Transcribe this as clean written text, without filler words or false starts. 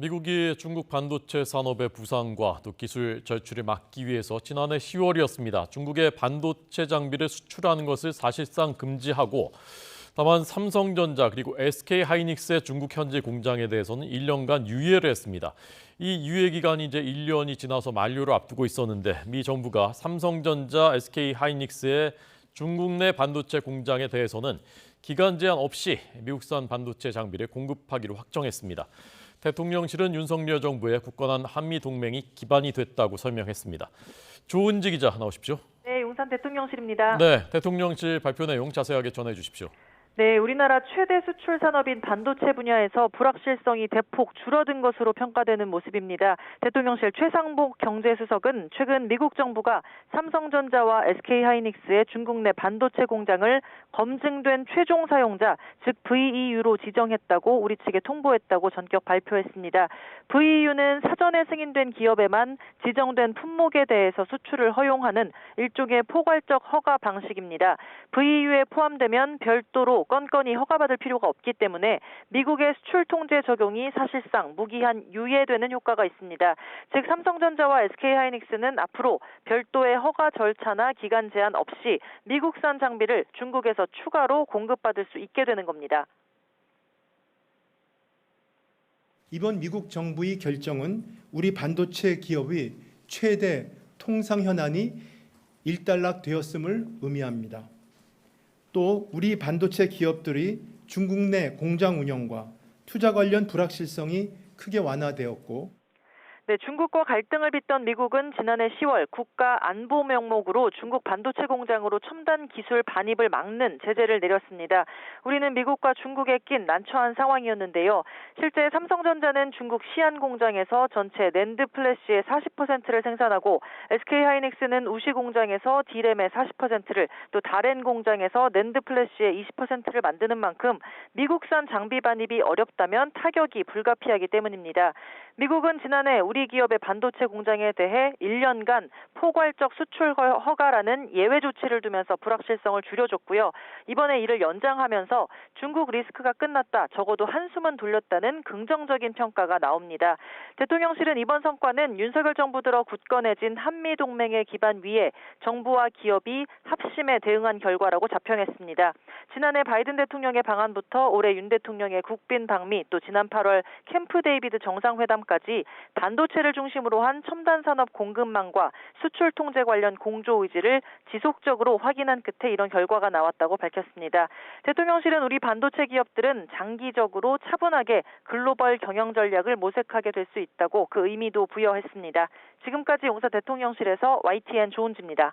미국이 중국 반도체 산업의 부상과 또 기술 절출을 막기 위해서 지난해 10월이었습니다. 중국의 반도체 장비를 수출하는 것을 사실상 금지하고 다만 삼성전자 그리고 SK하이닉스의 중국 현지 공장에 대해서는 1년간 유예를 했습니다. 이 유예 기간이 이제 1년이 지나서 만료를 앞두고 있었는데 미 정부가 삼성전자, SK하이닉스의 중국 내 반도체 공장에 대해서는 기간 제한 없이 미국산 반도체 장비를 공급하기로 확정했습니다. 대통령실은 윤석열 정부의 굳건한 한미 동맹이 기반이 됐다고 설명했습니다. 조은지 기자 나오십시오. 네, 용산 대통령실입니다. 네, 대통령실 발표 내용 자세하게 전해 주십시오. 네, 우리나라 최대 수출 산업인 반도체 분야에서 불확실성이 대폭 줄어든 것으로 평가되는 모습입니다. 대통령실 최상복 경제수석은 최근 미국 정부가 삼성전자와 SK하이닉스의 중국 내 반도체 공장을 검증된 최종 사용자, 즉 VEU로 지정했다고 우리 측에 통보했다고 전격 발표했습니다. VEU는 사전에 승인된 기업에만 지정된 품목에 대해서 수출을 허용하는 일종의 포괄적 허가 방식입니다. VEU에 포함되면 별도로 건건히 허가받을 필요가 없기 때문에 미국의 수출 통제 적용이 사실상 무기한 유예되는 효과가 있습니다. 즉 삼성전자와 SK하이닉스는 앞으로 별도의 허가 절차나 기간 제한 없이 미국산 장비를 중국에서 추가로 공급받을 수 있게 되는 겁니다. 이번 미국 정부의 결정은 우리 반도체 기업의 최대 통상 현안이 일단락되었음을 의미합니다. 또 우리 반도체 기업들이 중국 내 공장 운영과 투자 관련 불확실성이 크게 완화되었고 네, 중국과 갈등을 빚던 미국은 지난해 10월 국가 안보 명목으로 중국 반도체 공장으로 첨단 기술 반입을 막는 제재를 내렸습니다. 우리는 미국과 중국에 낀 난처한 상황이었는데요. 실제 삼성전자는 중국 시안 공장에서 전체 낸드 플래시의 40%를 생산하고 SK하이닉스는 우시 공장에서 D램의 40%를 또 다롄 공장에서 낸드 플래시의 20%를 만드는 만큼 미국산 장비 반입이 어렵다면 타격이 불가피하기 때문입니다. 미국은 지난해 우리 기업의 반도체 공장에 대해 1년간 포괄적 수출 허가라는 예외 조치를 두면서 불확실성을 줄여줬고요. 이번에 이를 연장하면서 중국 리스크가 끝났다, 적어도 한숨은 돌렸다는 긍정적인 평가가 나옵니다. 대통령실은 이번 성과는 윤석열 정부 들어 굳건해진 한미 동맹의 기반 위에 정부와 기업이 합심해 대응한 결과라고 자평했습니다. 지난해 바이든 대통령의 방한부터 올해 윤 대통령의 국빈 방미, 또 지난 8월 캠프 데이비드 정상회담까지 반도체를 중심으로 한 첨단 산업 공급망과 수출 통제 관련 공조 의지를 지속적으로 확인한 끝에 이런 결과가 나왔다고 밝혔습니다. 대통령실은 우리 반도체 기업들은 장기적으로 차분하게 글로벌 경영 전략을 모색하게 될 수 있다고 그 의미도 부여했습니다. 지금까지 용산 대통령실에서 YTN 조은지입니다.